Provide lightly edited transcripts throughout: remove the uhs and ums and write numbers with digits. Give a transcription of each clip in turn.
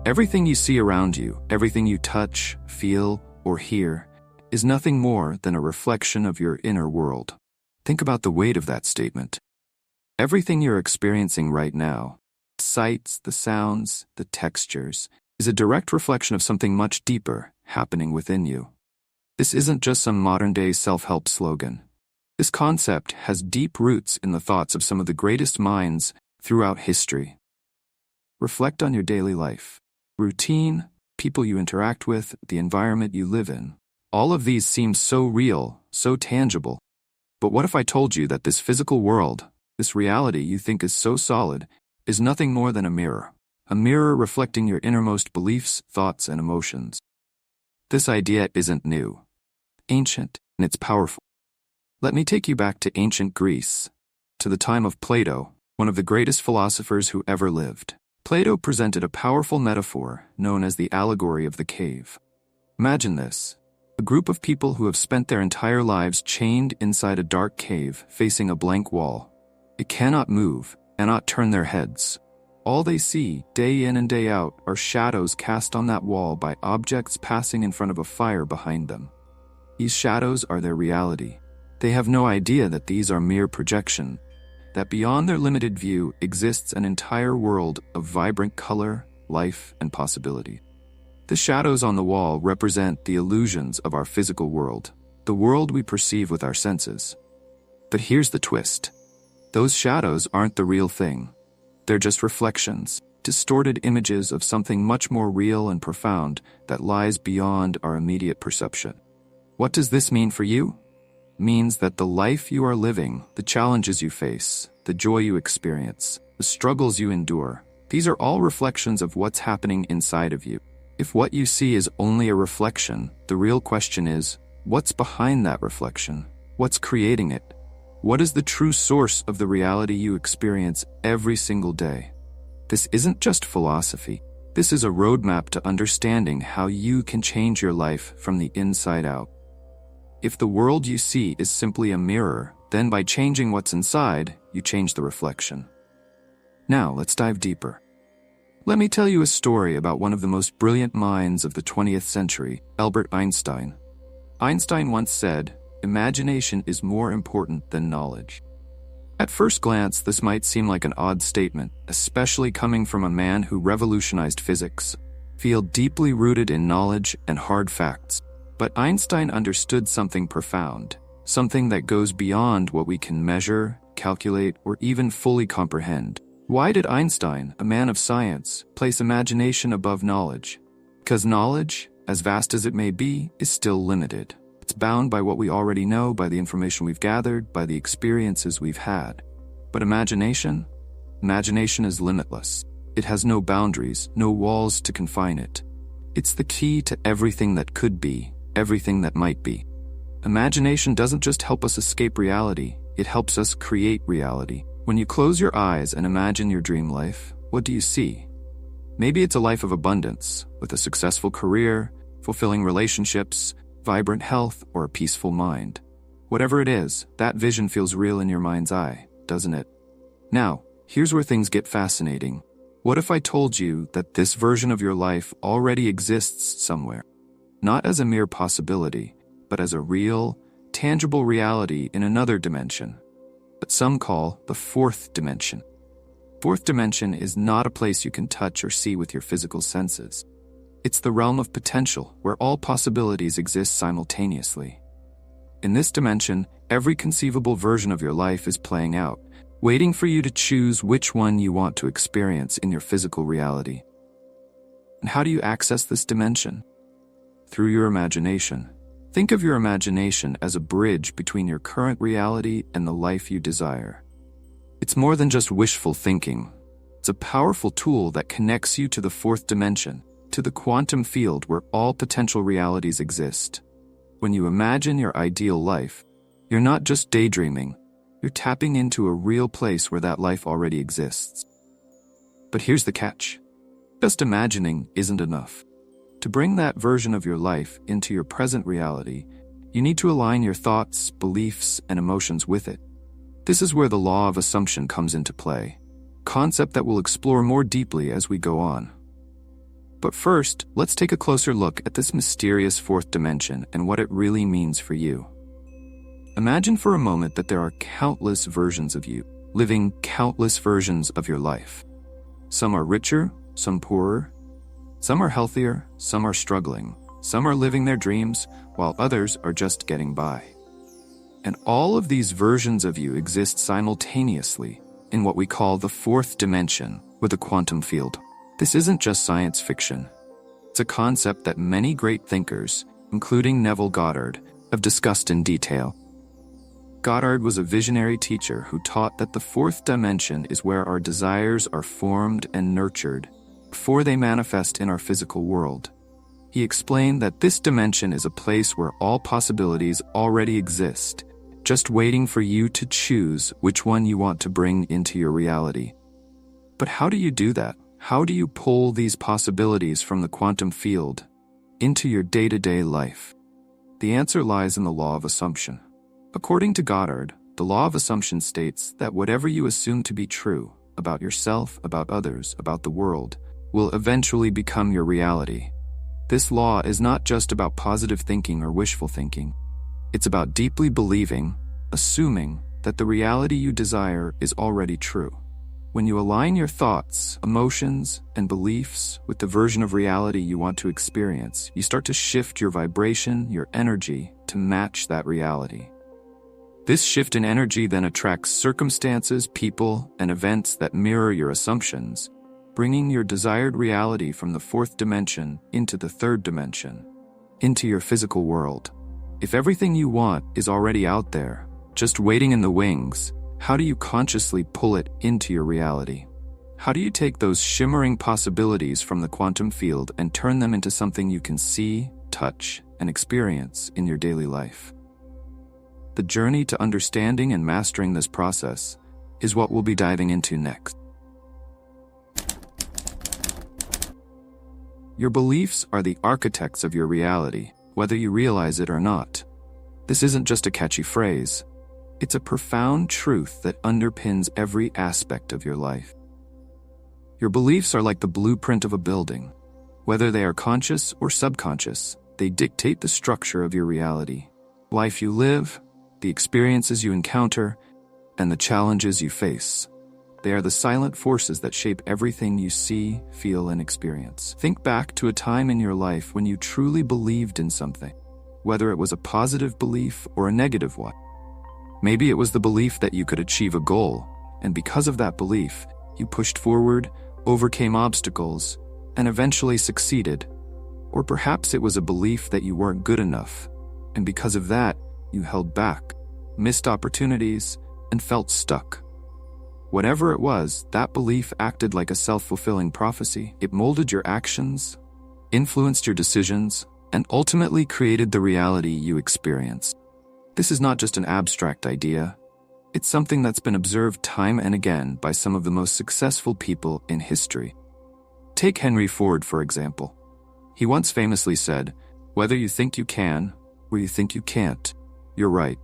Everything you see around you, everything you touch, feel, or hear, is nothing more than a reflection of your inner world. Think about the weight of that statement. Everything you're experiencing right now, the sights, the sounds, the textures, is a direct reflection of something much deeper happening within you. This isn't just some modern-day self-help slogan. This concept has deep roots in the thoughts of some of the greatest minds throughout history. Reflect on your daily life. Routine, people you interact with, the environment you live in. All of these seem so real, so tangible. But what if I told you that this physical world, this reality you think is so solid, is nothing more than a mirror reflecting your innermost beliefs, thoughts, and emotions? This idea isn't new. Ancient, and it's powerful. Let me take you back to ancient Greece, to the time of Plato, one of the greatest philosophers who ever lived. Plato presented a powerful metaphor known as the allegory of the cave. Imagine this: a group of people who have spent their entire lives chained inside a dark cave facing a blank wall. It cannot move, cannot turn their heads. All they see, day in and day out, are shadows cast on that wall by objects passing in front of a fire behind them. These shadows are their reality. They have no idea that these are mere projection, that beyond their limited view exists an entire world of vibrant color, life, and possibility. The shadows on the wall represent the illusions of our physical world, the world we perceive with our senses. But here's the twist. Those shadows aren't the real thing. They're just reflections, distorted images of something much more real and profound that lies beyond our immediate perception. What does this mean for you? It means that the life you are living, the challenges you face, the joy you experience, the struggles you endure, these are all reflections of what's happening inside of you. If what you see is only a reflection, the real question is, what's behind that reflection? What's creating it? What is the true source of the reality you experience every single day? This isn't just philosophy. This is a roadmap to understanding how you can change your life from the inside out. If the world you see is simply a mirror, then by changing what's inside, you change the reflection. Now, let's dive deeper. Let me tell you a story about one of the most brilliant minds of the 20th century, Albert Einstein. Einstein once said, "Imagination is more important than knowledge." At first glance, this might seem like an odd statement, especially coming from a man who revolutionized physics, feel deeply rooted in knowledge and hard facts. But Einstein understood something profound, something that goes beyond what we can measure, calculate, or even fully comprehend. Why did Einstein, a man of science, place imagination above knowledge? Because knowledge, as vast as it may be, is still limited. It's bound by what we already know, by the information we've gathered, by the experiences we've had. But imagination is limitless. It has no boundaries, no walls to confine it. It's the key to everything that could be, everything that might be. Imagination doesn't just help us escape reality, it helps us create reality. When you close your eyes and imagine your dream life, what do you see? Maybe it's a life of abundance, with a successful career, fulfilling relationships, vibrant health, or a peaceful mind. Whatever it is, that vision feels real in your mind's eye, doesn't it? Now, here's where things get fascinating. What if I told you that this version of your life already exists somewhere? Not as a mere possibility, but as a real, tangible reality in another dimension, that some call the fourth dimension. Fourth dimension is not a place you can touch or see with your physical senses. It's the realm of potential, where all possibilities exist simultaneously. In this dimension, every conceivable version of your life is playing out, waiting for you to choose which one you want to experience in your physical reality. And how do you access this dimension? Through your imagination. Think of your imagination as a bridge between your current reality and the life you desire. It's more than just wishful thinking. It's a powerful tool that connects you to the fourth dimension, to the quantum field where all potential realities exist. When you imagine your ideal life, you're not just daydreaming, you're tapping into a real place where that life already exists. But here's the catch. Just imagining isn't enough. To bring that version of your life into your present reality, you need to align your thoughts, beliefs, and emotions with it. This is where the law of assumption comes into play, a concept that we'll explore more deeply as we go on. But first, let's take a closer look at this mysterious fourth dimension and what it really means for you. Imagine for a moment that there are countless versions of you, living countless versions of your life. Some are richer, some poorer. Some are healthier, some are struggling. Some are living their dreams, while others are just getting by. And all of these versions of you exist simultaneously in what we call the fourth dimension with a quantum field. This isn't just science fiction. It's a concept that many great thinkers, including Neville Goddard, have discussed in detail. Goddard was a visionary teacher who taught that the fourth dimension is where our desires are formed and nurtured before they manifest in our physical world. He explained that this dimension is a place where all possibilities already exist, just waiting for you to choose which one you want to bring into your reality. But how do you do that? How do you pull these possibilities from the quantum field into your day-to-day life? The answer lies in the law of assumption. According to Goddard, the law of assumption states that whatever you assume to be true about yourself, about others, about the world, will eventually become your reality. This law is not just about positive thinking or wishful thinking. It's about deeply believing, assuming that the reality you desire is already true. When you align your thoughts, emotions, and beliefs with the version of reality you want to experience, you start to shift your vibration, your energy, to match that reality. This shift in energy then attracts circumstances, people, and events that mirror your assumptions, bringing your desired reality from the fourth dimension into the third dimension, into your physical world. If everything you want is already out there, just waiting in the wings, how do you consciously pull it into your reality? How do you take those shimmering possibilities from the quantum field and turn them into something you can see, touch, and experience in your daily life? The journey to understanding and mastering this process is what we'll be diving into next. Your beliefs are the architects of your reality, whether you realize it or not. This isn't just a catchy phrase. It's a profound truth that underpins every aspect of your life. Your beliefs are like the blueprint of a building. Whether they are conscious or subconscious, they dictate the structure of your reality. Life you live, the experiences you encounter, and the challenges you face. They are the silent forces that shape everything you see, feel, and experience. Think back to a time in your life when you truly believed in something, whether it was a positive belief or a negative one. Maybe it was the belief that you could achieve a goal, and because of that belief, you pushed forward, overcame obstacles, and eventually succeeded. Or perhaps it was a belief that you weren't good enough, and because of that, you held back, missed opportunities, and felt stuck. Whatever it was, that belief acted like a self-fulfilling prophecy. It molded your actions, influenced your decisions, and ultimately created the reality you experienced. This is not just an abstract idea. It's something that's been observed time and again by some of the most successful people in history. Take Henry Ford, for example. He once famously said, "Whether you think you can, or you think you can't, you're right."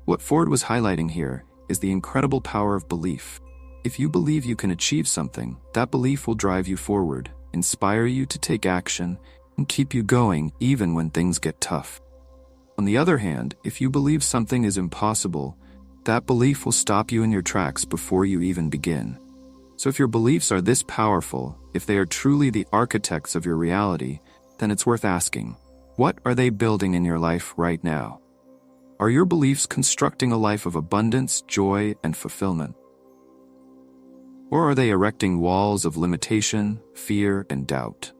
What Ford was highlighting here is the incredible power of belief. If you believe you can achieve something, that belief will drive you forward, inspire you to take action, and keep you going even when things get tough. On the other hand, if you believe something is impossible, that belief will stop you in your tracks before you even begin. So if your beliefs are this powerful, if they are truly the architects of your reality, then it's worth asking, what are they building in your life right now? Are your beliefs constructing a life of abundance, joy, and fulfillment? Or are they erecting walls of limitation, fear, and doubt?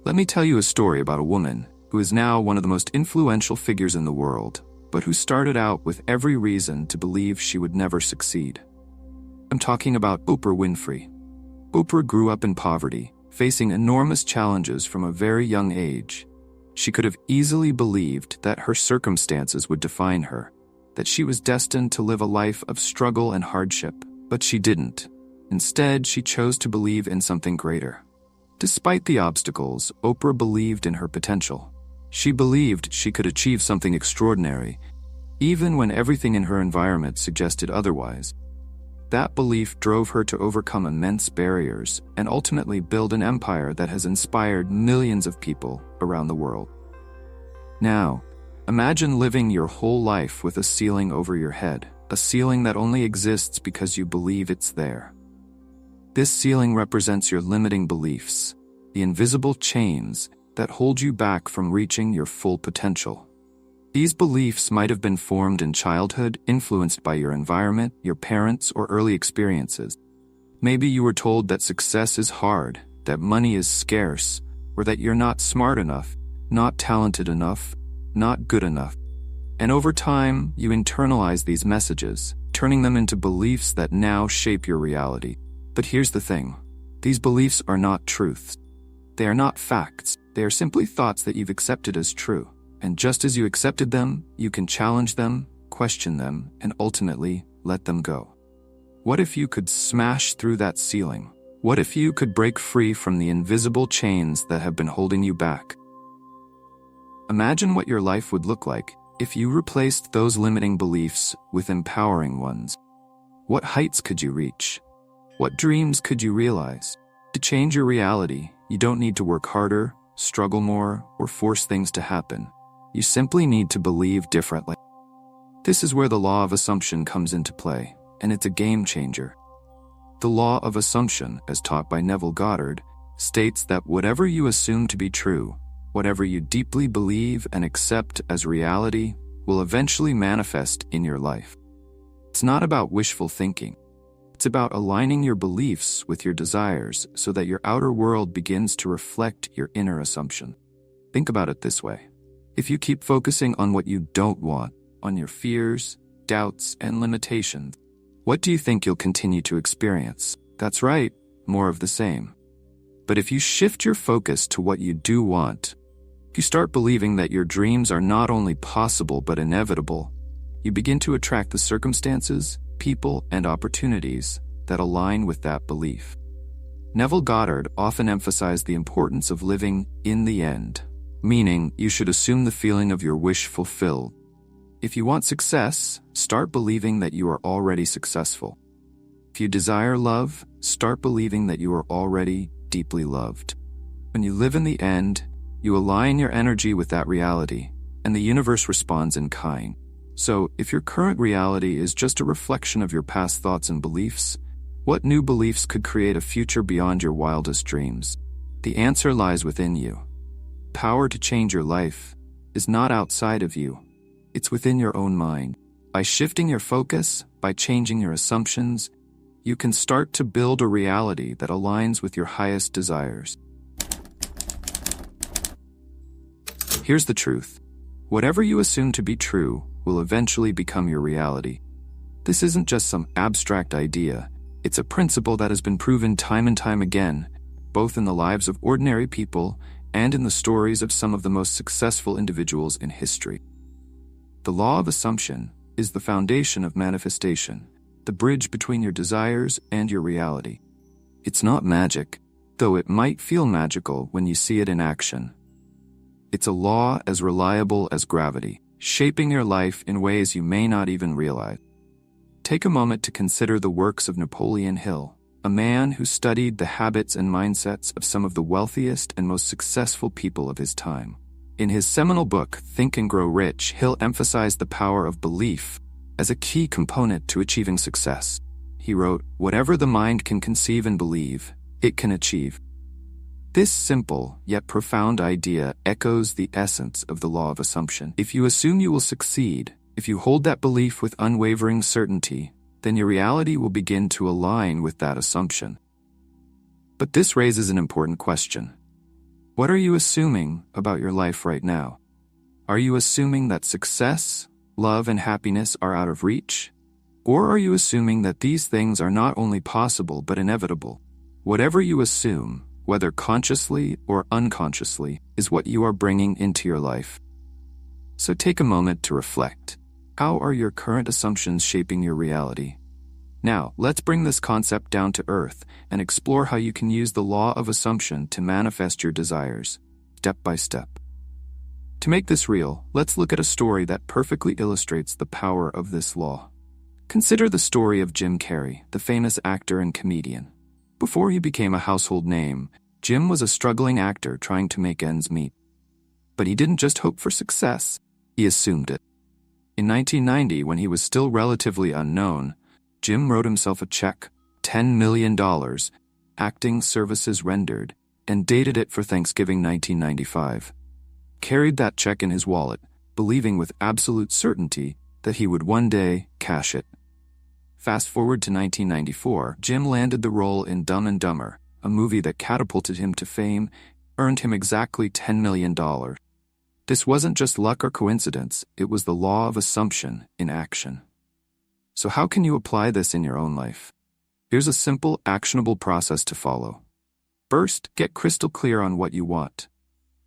Let me tell you a story about a woman who is now one of the most influential figures in the world, but who started out with every reason to believe she would never succeed. I'm talking about Oprah Winfrey. Oprah grew up in poverty, facing enormous challenges from a very young age. She could have easily believed that her circumstances would define her, that she was destined to live a life of struggle and hardship, but she didn't. Instead, she chose to believe in something greater. Despite the obstacles, Oprah believed in her potential. She believed she could achieve something extraordinary, even when everything in her environment suggested otherwise. That belief drove her to overcome immense barriers and ultimately build an empire that has inspired millions of people around the world. Now, imagine living your whole life with a ceiling over your head, a ceiling that only exists because you believe it's there. This ceiling represents your limiting beliefs, the invisible chains that hold you back from reaching your full potential. These beliefs might have been formed in childhood, influenced by your environment, your parents, or early experiences. Maybe you were told that success is hard, that money is scarce, or that you're not smart enough, not talented enough, not good enough. And over time, you internalize these messages, turning them into beliefs that now shape your reality. But here's the thing. These beliefs are not truths. They are not facts. They are simply thoughts that you've accepted as true. And just as you accepted them, you can challenge them, question them, and ultimately let them go. What if you could smash through that ceiling? What if you could break free from the invisible chains that have been holding you back? Imagine what your life would look like if you replaced those limiting beliefs with empowering ones. What heights could you reach? What dreams could you realize? To change your reality, you don't need to work harder, struggle more, or force things to happen. You simply need to believe differently. This is where the law of assumption comes into play, and it's a game changer. The law of assumption, as taught by Neville Goddard, states that whatever you assume to be true, whatever you deeply believe and accept as reality, will eventually manifest in your life. It's not about wishful thinking. It's about aligning your beliefs with your desires so that your outer world begins to reflect your inner assumption. Think about it this way. If you keep focusing on what you don't want, on your fears, doubts, and limitations, what do you think you'll continue to experience? That's right, more of the same. But if you shift your focus to what you do want, if you start believing that your dreams are not only possible but inevitable, you begin to attract the circumstances, people, and opportunities that align with that belief. Neville Goddard often emphasized the importance of living in the end, meaning you should assume the feeling of your wish fulfilled. If you want success, start believing that you are already successful. If you desire love, start believing that you are already deeply loved. When you live in the end, you align your energy with that reality, and the universe responds in kind. So, if your current reality is just a reflection of your past thoughts and beliefs, what new beliefs could create a future beyond your wildest dreams? The answer lies within you. Power to change your life is not outside of you. It's within your own mind. By shifting your focus, by changing your assumptions, you can start to build a reality that aligns with your highest desires. Here's the truth. Whatever you assume to be true will eventually become your reality. This isn't just some abstract idea. It's a principle that has been proven time and time again, both in the lives of ordinary people and in the stories of some of the most successful individuals in history. The law of assumption is the foundation of manifestation, the bridge between your desires and your reality. It's not magic, though it might feel magical when you see it in action. It's a law as reliable as gravity, shaping your life in ways you may not even realize. Take a moment to consider the works of Napoleon Hill, a man who studied the habits and mindsets of some of the wealthiest and most successful people of his time. In his seminal book, Think and Grow Rich, Hill emphasized the power of belief as a key component to achieving success. He wrote, "Whatever the mind can conceive and believe, it can achieve." This simple yet profound idea echoes the essence of the law of assumption. If you assume you will succeed, if you hold that belief with unwavering certainty, then your reality will begin to align with that assumption. But this raises an important question. What are you assuming about your life right now? Are you assuming that success, love, and happiness are out of reach? Or are you assuming that these things are not only possible but inevitable? Whatever you assume, whether consciously or unconsciously, is what you are bringing into your life. So take a moment to reflect. How are your current assumptions shaping your reality? Now, let's bring this concept down to earth and explore how you can use the law of assumption to manifest your desires, step by step. To make this real, let's look at a story that perfectly illustrates the power of this law. Consider the story of Jim Carrey, the famous actor and comedian. Before he became a household name, Jim was a struggling actor trying to make ends meet. But he didn't just hope for success, he assumed it. In 1990, when he was still relatively unknown, Jim wrote himself a check, $10 million, acting services rendered, and dated it for Thanksgiving 1995. Carried that check in his wallet, believing with absolute certainty that he would one day cash it. Fast forward to 1994, Jim landed the role in Dumb and Dumber, a movie that catapulted him to fame, earned him exactly $10 million. This wasn't just luck or coincidence, it was the law of assumption in action. So how can you apply this in your own life? Here's a simple, actionable process to follow. First, get crystal clear on what you want.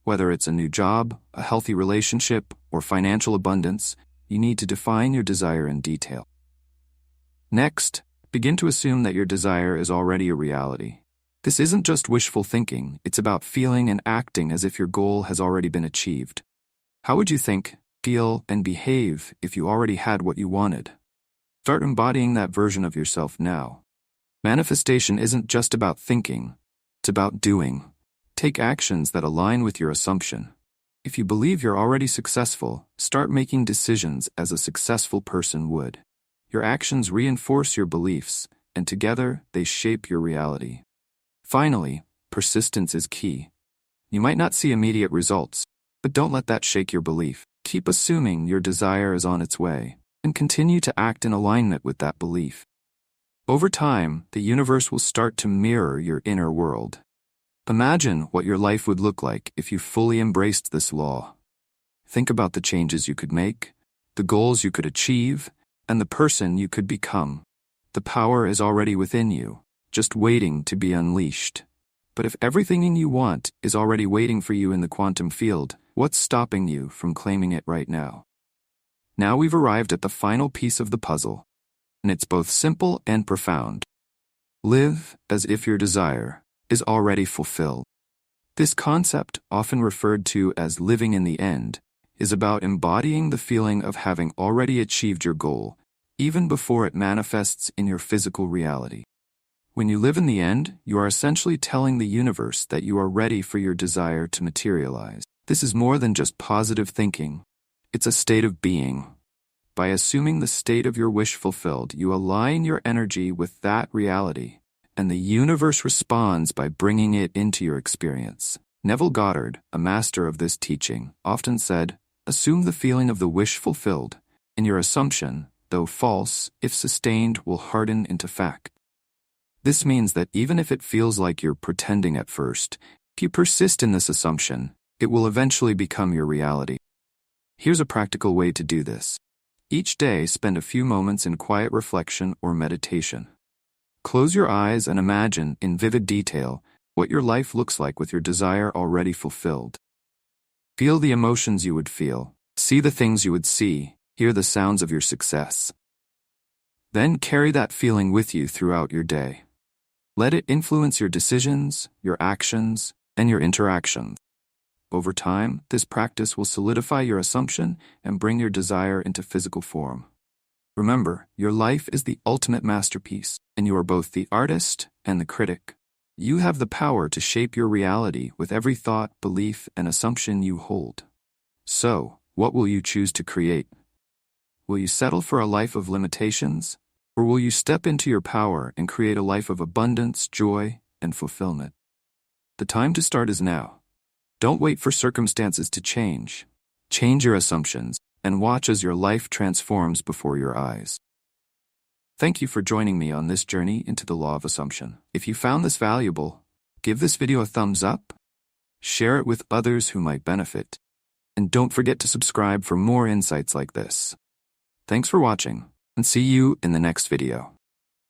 Whether it's a new job, a healthy relationship, or financial abundance, you need to define your desire in detail. Next, begin to assume that your desire is already a reality. This isn't just wishful thinking, it's about feeling and acting as if your goal has already been achieved. How would you think, feel, and behave if you already had what you wanted? Start embodying that version of yourself now. Manifestation isn't just about thinking, it's about doing. Take actions that align with your assumption. If you believe you're already successful, start making decisions as a successful person would. Your actions reinforce your beliefs, and together they shape your reality. Finally, persistence is key. You might not see immediate results, but don't let that shake your belief. Keep assuming your desire is on its way, and continue to act in alignment with that belief. Over time, the universe will start to mirror your inner world. Imagine what your life would look like if you fully embraced this law. Think about the changes you could make, the goals you could achieve, and the person you could become. The power is already within you, just waiting to be unleashed. But if everything you want is already waiting for you in the quantum field, what's stopping you from claiming it right now? Now we've arrived at the final piece of the puzzle, and it's both simple and profound. Live as if your desire is already fulfilled. This concept, often referred to as living in the end, is about embodying the feeling of having already achieved your goal, even before it manifests in your physical reality. When you live in the end, you are essentially telling the universe that you are ready for your desire to materialize. This is more than just positive thinking. It's a state of being. By assuming the state of your wish fulfilled, you align your energy with that reality, and the universe responds by bringing it into your experience. Neville Goddard, a master of this teaching, often said, "Assume the feeling of the wish fulfilled, and your assumption, though false, if sustained, will harden into fact." This means that even if it feels like you're pretending at first, if you persist in this assumption, it will eventually become your reality. Here's a practical way to do this. Each day, spend a few moments in quiet reflection or meditation. Close your eyes and imagine, in vivid detail, what your life looks like with your desire already fulfilled. Feel the emotions you would feel, see the things you would see, hear the sounds of your success. Then carry that feeling with you throughout your day. Let it influence your decisions, your actions, and your interactions. Over time, this practice will solidify your assumption and bring your desire into physical form. Remember, your life is the ultimate masterpiece, and you are both the artist and the critic. You have the power to shape your reality with every thought, belief, and assumption you hold. So, what will you choose to create? Will you settle for a life of limitations, or will you step into your power and create a life of abundance, joy, and fulfillment? The time to start is now. Don't wait for circumstances to change. Change your assumptions, and watch as your life transforms before your eyes. Thank you for joining me on this journey into the law of assumption. If you found this valuable, give this video a thumbs up, share it with others who might benefit, and don't forget to subscribe for more insights like this. Thanks for watching, and see you in the next video.